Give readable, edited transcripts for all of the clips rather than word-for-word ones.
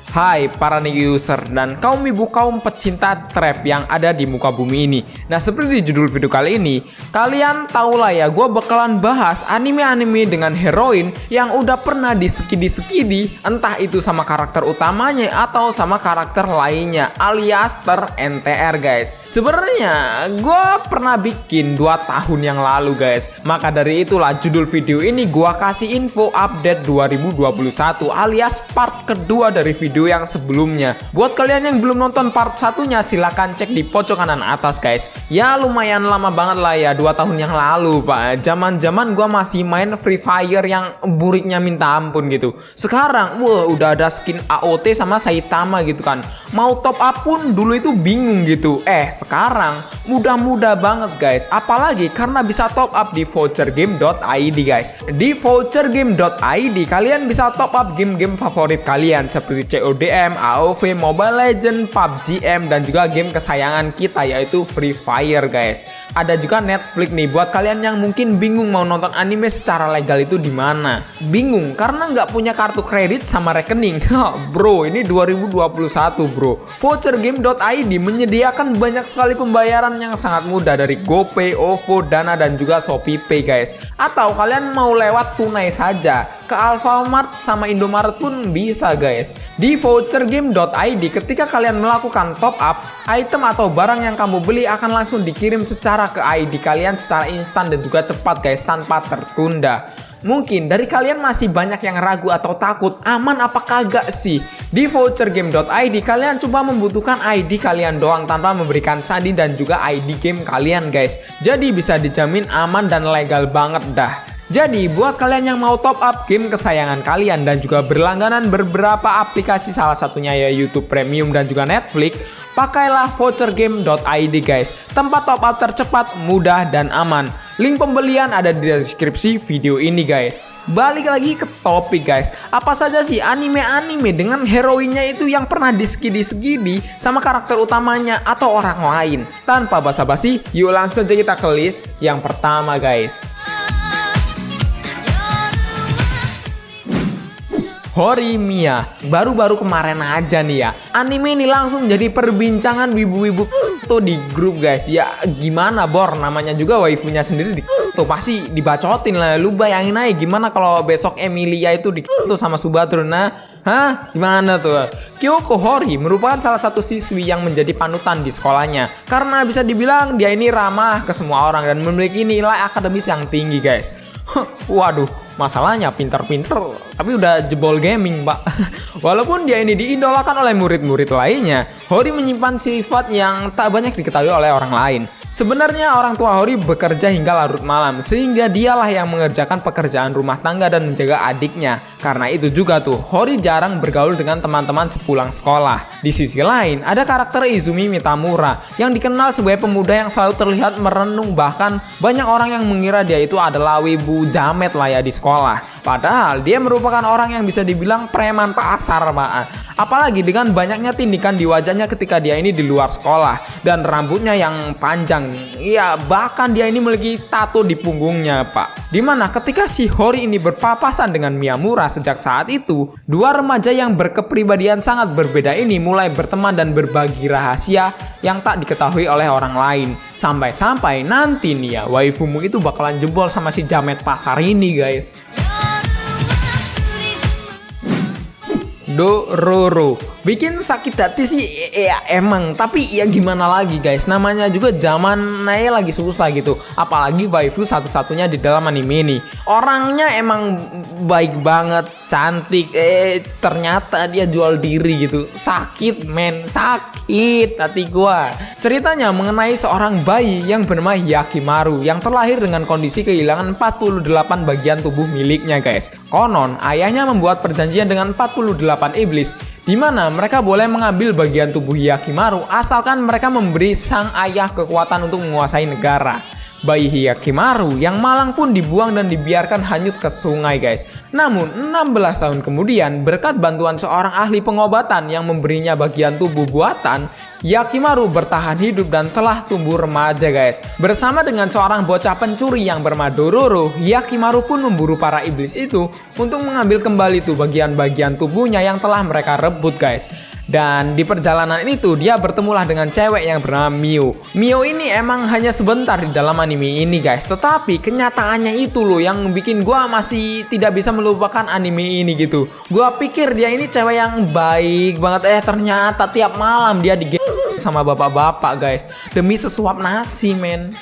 Hai para new user dan kaum ibu kaum pecinta trap yang ada di muka bumi ini. Nah, seperti di judul video kali ini, kalian tau lah ya, gue bakalan bahas anime-anime dengan heroin yang udah pernah di-skidi, entah itu sama karakter utamanya atau sama karakter lainnya, alias ter-NTR guys. Sebenarnya gue pernah bikin 2 tahun yang lalu guys. Maka dari itulah judul video ini gue kasih info update 2021 alias part kedua dari video yang sebelumnya. Buat kalian yang belum nonton part satunya, silahkan cek di pojok kanan atas guys. Ya lumayan lama banget lah ya, 2 tahun yang lalu pak. Zaman-zaman gua masih main Free Fire yang buriknya minta ampun gitu. Sekarang wah udah ada skin AOT sama Saitama gitu kan. Mau top up pun dulu itu bingung gitu. Sekarang mudah-mudah banget guys. Apalagi karena bisa top up di vouchergame.id guys. Di vouchergame.id kalian bisa top up game-game favorit kalian seperti CODM, AOV, Mobile Legends, PUBG M, dan juga game kesayangan kita yaitu Free Fire guys. Ada juga Netflix nih buat kalian yang mungkin bingung mau nonton anime secara legal itu di mana. Bingung karena nggak punya kartu kredit sama rekening. Bro, ini 2021 bro. Vouchergame.id menyediakan banyak sekali pembayaran yang sangat mudah dari GoPay, OVO, Dana, dan juga ShopeePay guys. Atau kalian mau lewat tunai saja ke Alfamart sama Indomaret pun bisa guys. Di vouchergame.id ketika kalian melakukan top up, item atau barang yang kamu beli akan langsung dikirim secara ke ID kalian secara instan dan juga cepat guys, tanpa tertunda. Mungkin dari kalian masih banyak yang ragu atau takut aman apa kagak sih. Di vouchergame.id kalian coba membutuhkan ID kalian doang tanpa memberikan sandi dan juga ID game kalian guys. Jadi bisa dijamin aman dan legal banget dah. Jadi buat kalian yang mau top up game kesayangan kalian dan juga berlangganan beberapa aplikasi, salah satunya ya YouTube Premium dan juga Netflix, pakailah vouchergame.id guys. Tempat top up tercepat, mudah, dan aman. Link pembelian ada di deskripsi video ini guys. Balik lagi ke topik guys. Apa saja sih anime-anime dengan heroinnya itu yang pernah di-skidi sama karakter utamanya atau orang lain? Tanpa basa-basi, yuk langsung aja kita ke list yang pertama guys. Horimiya, baru-baru kemarin aja nih ya, anime ini langsung jadi perbincangan wibu-wibu tuh di grup guys. Ya gimana Bor, namanya juga waifunya sendiri tuh pasti dibacotin lah. Lu bayangin aja gimana kalau besok Emilia itu tuh sama Subatru. Nah, gimana tuh? Kyoko Hori merupakan salah satu siswi yang menjadi panutan di sekolahnya karena bisa dibilang dia ini ramah ke semua orang dan memiliki nilai akademis yang tinggi guys. Waduh, masalahnya pinter-pinter tapi udah jebol gaming pak. Walaupun dia ini diidolakan oleh murid-murid lainnya, Hori menyimpan sifat yang tak banyak diketahui oleh orang lain. Sebenarnya orang tua Hori bekerja hingga larut malam, sehingga dialah yang mengerjakan pekerjaan rumah tangga dan menjaga adiknya. Karena itu juga tuh, Hori jarang bergaul dengan teman-teman sepulang sekolah. Di sisi lain, ada karakter Izumi Mitamura, yang dikenal sebagai pemuda yang selalu terlihat merenung, bahkan banyak orang yang mengira dia itu adalah wibu jamet lah ya di sekolah. Padahal dia merupakan orang yang bisa dibilang preman pasar pak. Apalagi dengan banyaknya tindikan di wajahnya ketika dia ini di luar sekolah dan rambutnya yang panjang. Ya bahkan dia ini memiliki tato di punggungnya pak. Dimana ketika si Hori ini berpapasan dengan Miyamura sejak saat itu, dua remaja yang berkepribadian sangat berbeda ini mulai berteman dan berbagi rahasia yang tak diketahui oleh orang lain. Sampai-sampai nanti nih ya, waifumu itu bakalan jebol sama si jamet pasar ini guys. Dororo bikin sakit hati sih ya emang, tapi ya gimana lagi guys, namanya juga zaman Naya lagi susah gitu, apalagi waifu satu-satunya di dalam anime ini. Orangnya emang baik banget, cantik, ternyata dia jual diri gitu. Sakit men, sakit hati gua. Ceritanya mengenai seorang bayi yang bernama Yakimaru yang terlahir dengan kondisi kehilangan 48 bagian tubuh miliknya guys. Konon ayahnya membuat perjanjian dengan 48 iblis, di mana mereka boleh mengambil bagian tubuh Yakimaru asalkan mereka memberi sang ayah kekuatan untuk menguasai negara. Bayi Hyakimaru yang malang pun dibuang dan dibiarkan hanyut ke sungai guys. Namun 16 tahun kemudian berkat bantuan seorang ahli pengobatan yang memberinya bagian tubuh buatan, Hyakimaru bertahan hidup dan telah tumbuh remaja guys. Bersama dengan seorang bocah pencuri yang bernama Dororo, Hyakimaru pun memburu para iblis itu untuk mengambil kembali tuh bagian-bagian tubuhnya yang telah mereka rebut guys. Dan di perjalanan itu dia bertemulah dengan cewek yang bernama Mio. Mio ini emang hanya sebentar di dalam anime ini guys, tetapi kenyataannya itu loh yang bikin gua masih tidak bisa melupakan anime ini gitu. Gua pikir dia ini cewek yang baik banget, ternyata tiap malam dia sama bapak-bapak guys demi sesuap nasi men.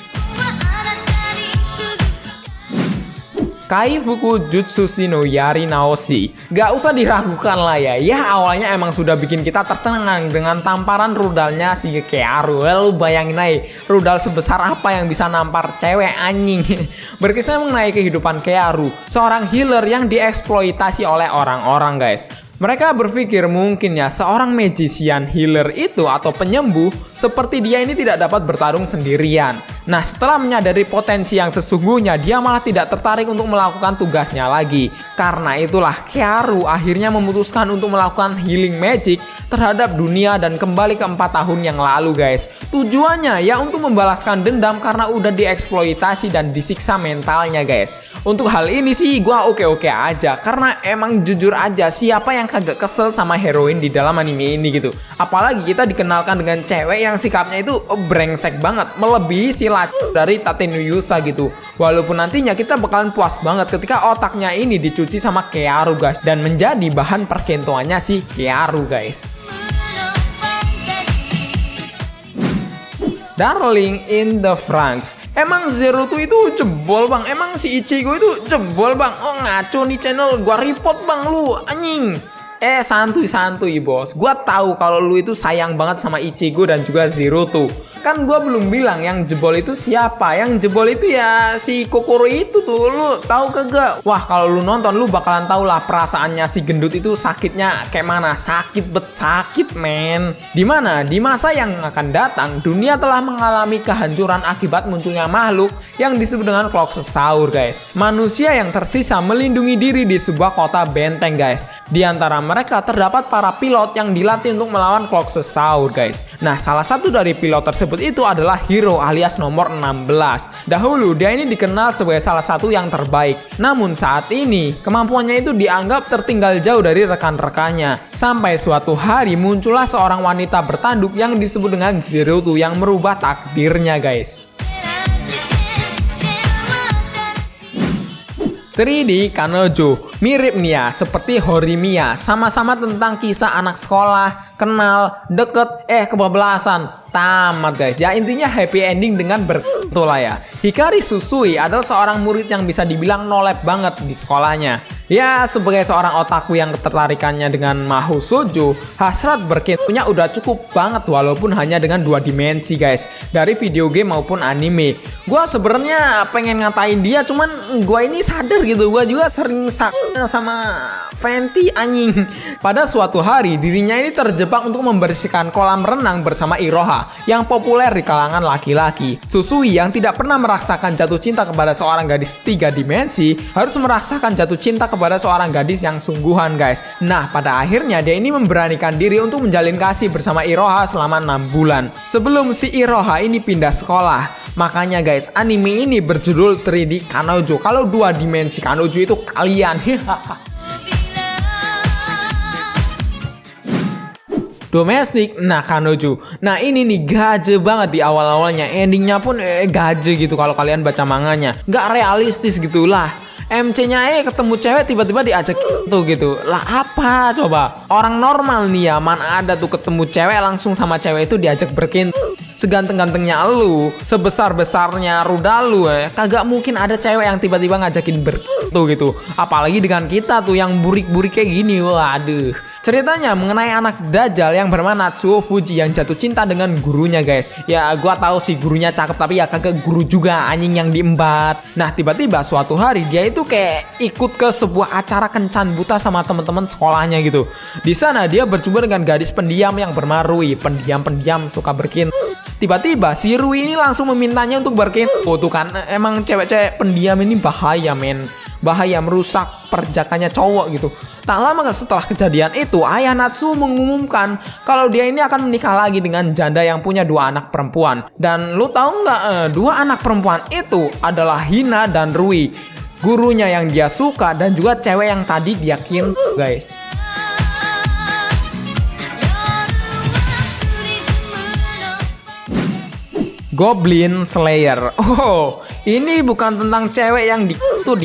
Kaifuku Jutsushi no Yari Naoshi. Gak usah diragukan lah ya. Ya awalnya emang sudah bikin kita tercengang dengan tamparan rudalnya si Kearu. Lu bayangin aja rudal sebesar apa yang bisa nampar cewek anjing. Berkisah mengenai kehidupan Kearu, seorang healer yang dieksploitasi oleh orang-orang guys. Mereka berpikir mungkin ya seorang magician healer itu atau penyembuh seperti dia ini tidak dapat bertarung sendirian. Nah setelah menyadari potensi yang sesungguhnya, dia malah tidak tertarik untuk melakukan tugasnya lagi. Karena itulah Kearu akhirnya memutuskan untuk melakukan healing magic terhadap dunia dan kembali ke 4 tahun yang lalu guys. Tujuannya ya untuk membalaskan dendam karena udah dieksploitasi dan disiksa mentalnya guys. Untuk hal ini sih gua oke-oke aja, karena emang jujur aja siapa yang kagak kesel sama heroin di dalam anime ini gitu. Apalagi kita dikenalkan dengan cewek yang sikapnya itu brengsek banget, melebihi si dari Tatenuyusa gitu. Walaupun nantinya kita bakalan puas banget ketika otaknya ini dicuci sama Kearu guys dan menjadi bahan perkentoannya si Kearu guys. Darling in the Franxx. Emang Zero tuh itu jebol bang. Emang si Ichigo itu jebol bang. Oh ngaco nih channel, gua report bang lu anjing. Santuy bos. Gua tahu kalau lu itu sayang banget sama Ichigo dan juga Zero tuh. Kan gua belum bilang yang jebol itu siapa. Yang jebol itu ya si Kokoro itu tuh. Lu tahu kagak? Wah kalau lu nonton lu bakalan tahu lah perasaannya si gendut itu sakitnya kayak mana. Sakit men. Dimana di masa yang akan datang dunia telah mengalami kehancuran akibat munculnya makhluk yang disebut dengan Cloxesaur guys. Manusia yang tersisa melindungi diri di sebuah kota benteng guys. Di antara mereka terdapat para pilot yang dilatih untuk melawan Cloxesaur guys. Nah salah satu dari pilot tersebut itu adalah Hiro alias nomor 16. Dahulu dia ini dikenal sebagai salah satu yang terbaik. Namun saat ini kemampuannya itu dianggap tertinggal jauh dari rekan-rekannya. Sampai suatu hari muncullah seorang wanita bertanduk yang disebut dengan Zero tuh yang merubah takdirnya guys. 3D Kanojo, mirip nih ya seperti Horimiya, sama-sama tentang kisah anak sekolah, kenal, deket, kebablasan, tamat guys. Ya intinya happy ending dengan lah ya. Hikari Susui adalah seorang murid yang bisa dibilang nolep banget di sekolahnya. Ya sebagai seorang otaku yang ketertarikannya dengan Mahou Shoujo, hasrat berkentunya udah cukup banget walaupun hanya dengan 2 dimensi guys, dari video game maupun anime. Gua sebenarnya pengen ngatain dia, cuman gua ini sadar gitu, gua juga sering sama Fenty anjing. Pada suatu hari dirinya ini terjebak untuk membersihkan kolam renang bersama Iroha yang populer di kalangan laki-laki. Susui yang tidak pernah merasakan jatuh cinta kepada seorang gadis 3 dimensi harus merasakan jatuh cinta kepada seorang gadis yang sungguhan guys. Nah pada akhirnya dia ini memberanikan diri untuk menjalin kasih bersama Iroha selama 6 bulan sebelum si Iroha ini pindah sekolah. Makanya guys anime ini berjudul 3D Kanojo. Kalau 2 dimensi Kanojo itu kalian. Domestik, nah Kanojo. Nah ini nih gaje banget di awal-awalnya. Endingnya pun gaje gitu kalau kalian baca manganya. Gak realistis gitu lah. MC-nya ketemu cewek tiba-tiba diajak gitu. Lah apa coba? Orang normal nih ya, mana ada tuh ketemu cewek langsung sama cewek itu diajak berkint. Seganteng-gantengnya lu, sebesar-besarnya rudal lu kagak mungkin ada cewek yang tiba-tiba ngajakin gitu. Apalagi dengan kita tuh yang burik-burik kayak gini. Waduh. Ceritanya mengenai anak dajal yang bernama Natsuo Fuji yang jatuh cinta dengan gurunya guys. Ya gua tahu sih gurunya cakep, tapi ya kagak guru juga anjing yang diembat. Nah tiba-tiba suatu hari dia itu kayak ikut ke sebuah acara kencan buta sama teman-teman sekolahnya gitu. Di sana dia berjumpa dengan gadis pendiam yang bernama Rui, pendiam-pendiam suka berkin. Tiba-tiba si Rui ini langsung memintanya untuk berkinto tuh kan. Emang cewek-cewek pendiam ini bahaya men. Bahaya, merusak perjakannya cowok gitu. Tak lama setelah kejadian itu, ayah Natsuo mengumumkan kalau dia ini akan menikah lagi dengan janda yang punya 2 anak perempuan. Dan lu tahu nggak, 2 anak perempuan itu adalah Hina dan Rui, gurunya yang dia suka dan juga cewek yang tadi dia kinto guys. Goblin Slayer. Oh, ini bukan tentang cewek yang di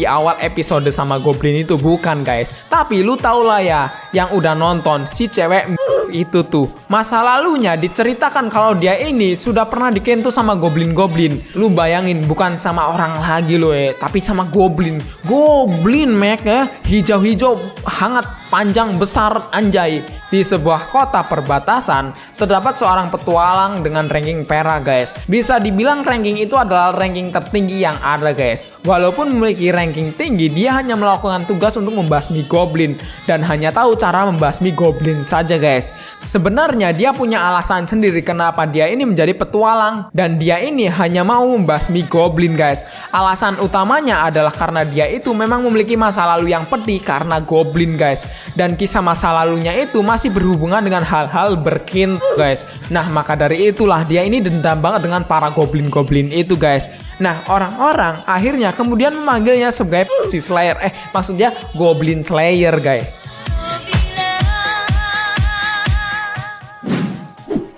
awal episode sama Goblin itu, bukan guys. Tapi lu tau lah ya, yang udah nonton, si cewek itu tuh masa lalunya diceritakan kalau dia ini sudah pernah dikentu sama goblin-goblin. Lu bayangin, bukan sama orang lagi loh tapi sama goblin. Goblin mek hijau-hijau, hangat, panjang, besar, anjay. Di sebuah kota perbatasan terdapat seorang petualang dengan ranking perak guys. Bisa dibilang ranking itu adalah ranking tertinggi yang ada guys. Walaupun memiliki ranking tinggi, dia hanya melakukan tugas untuk membasmi goblin dan hanya tahu cara membasmi goblin saja guys. Sebenarnya dia punya alasan sendiri kenapa dia ini menjadi petualang, dan dia ini hanya mau membasmi goblin guys. Alasan utamanya adalah karena dia itu memang memiliki masa lalu yang pedih karena goblin guys, dan kisah masa lalunya itu masih berhubungan dengan hal-hal berkinto guys. Nah, maka dari itulah dia ini dendam banget dengan para goblin-goblin itu guys. Nah, orang-orang akhirnya kemudian memanggilnya sebagai si Slayer. Maksudnya Goblin Slayer guys.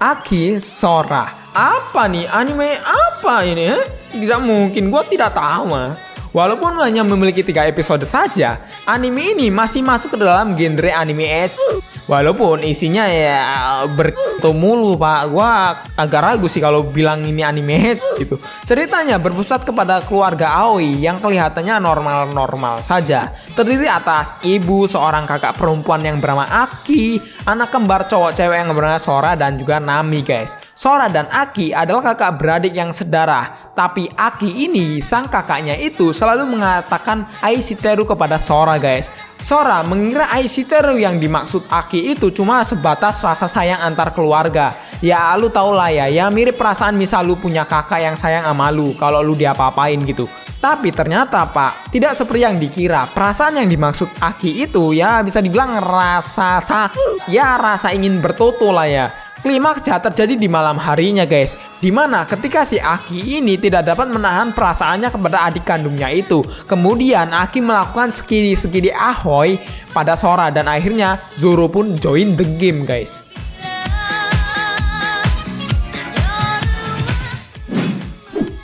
Aki Sora. Apa nih? Anime apa ini? Tidak mungkin, gue tidak tahu. Walaupun hanya memiliki 3 episode saja, anime ini masih masuk ke dalam genre anime ecchi. Walaupun isinya ya berkinto mulu pak. Gua agak ragu sih kalau bilang ini anime gitu. Ceritanya berpusat kepada keluarga Aoi yang kelihatannya normal-normal saja. Terdiri atas ibu, seorang kakak perempuan yang bernama Aki, anak kembar cowok cewek yang bernama Sora, dan juga Nami guys. Sora dan Aki adalah kakak beradik yang sedarah. Tapi Aki ini, sang kakaknya itu selalu mengatakan Aishiteru kepada Sora guys. Sora mengira Aishiteru yang dimaksud Aki itu cuma sebatas rasa sayang antar keluarga. Ya lu tau lah ya mirip perasaan misal lu punya kakak yang sayang sama lu kalau lu diapa-apain gitu. Tapi ternyata pak, tidak seperti yang dikira. Perasaan yang dimaksud Aki itu ya bisa dibilang rasa sakit, ya rasa ingin bertoto lah ya. Klimaksnya terjadi di malam harinya guys, dimana ketika si Aki ini tidak dapat menahan perasaannya kepada adik kandungnya itu. Kemudian Aki melakukan skidi ahoy pada Sora, dan akhirnya Zoro pun join the game guys.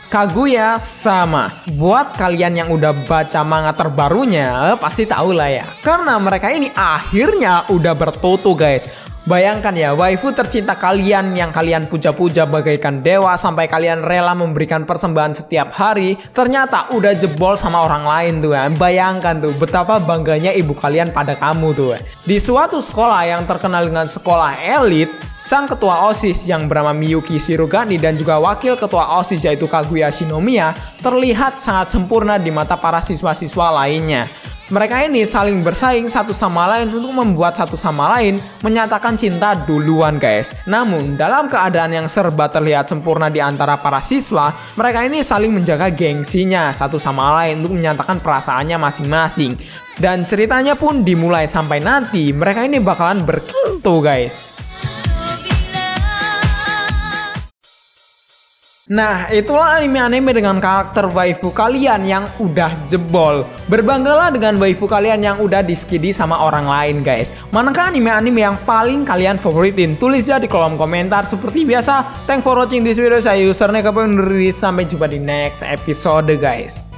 Kaguya Sama. Buat kalian yang udah baca manga terbarunya pasti tahu lah ya, karena mereka ini akhirnya udah bertoto guys. Bayangkan ya, waifu tercinta kalian yang kalian puja-puja bagaikan dewa sampai kalian rela memberikan persembahan setiap hari, ternyata udah jebol sama orang lain tuh ya. Bayangkan tuh betapa bangganya ibu kalian pada kamu tuh ya. Di suatu sekolah yang terkenal dengan sekolah elit, sang ketua OSIS yang bernama Miyuki Shirogane dan juga wakil ketua OSIS yaitu Kaguya Shinomiya terlihat sangat sempurna di mata para siswa-siswa lainnya. Mereka ini saling bersaing satu sama lain untuk membuat satu sama lain menyatakan cinta duluan guys. Namun dalam keadaan yang serba terlihat sempurna di antara para siswa, mereka ini saling menjaga gengsinya satu sama lain untuk menyatakan perasaannya masing-masing. Dan ceritanya pun dimulai sampai nanti mereka ini bakalan berkinto guys. Nah, itulah anime-anime dengan karakter waifu kalian yang udah jebol. Berbanggalah dengan waifu kalian yang udah diskidi sama orang lain guys. Manakah anime-anime yang paling kalian favoritin? Tulis ya di kolom komentar. Seperti biasa, thanks for watching this video. Saya username Kepo undur diri. Sampai jumpa di next episode guys.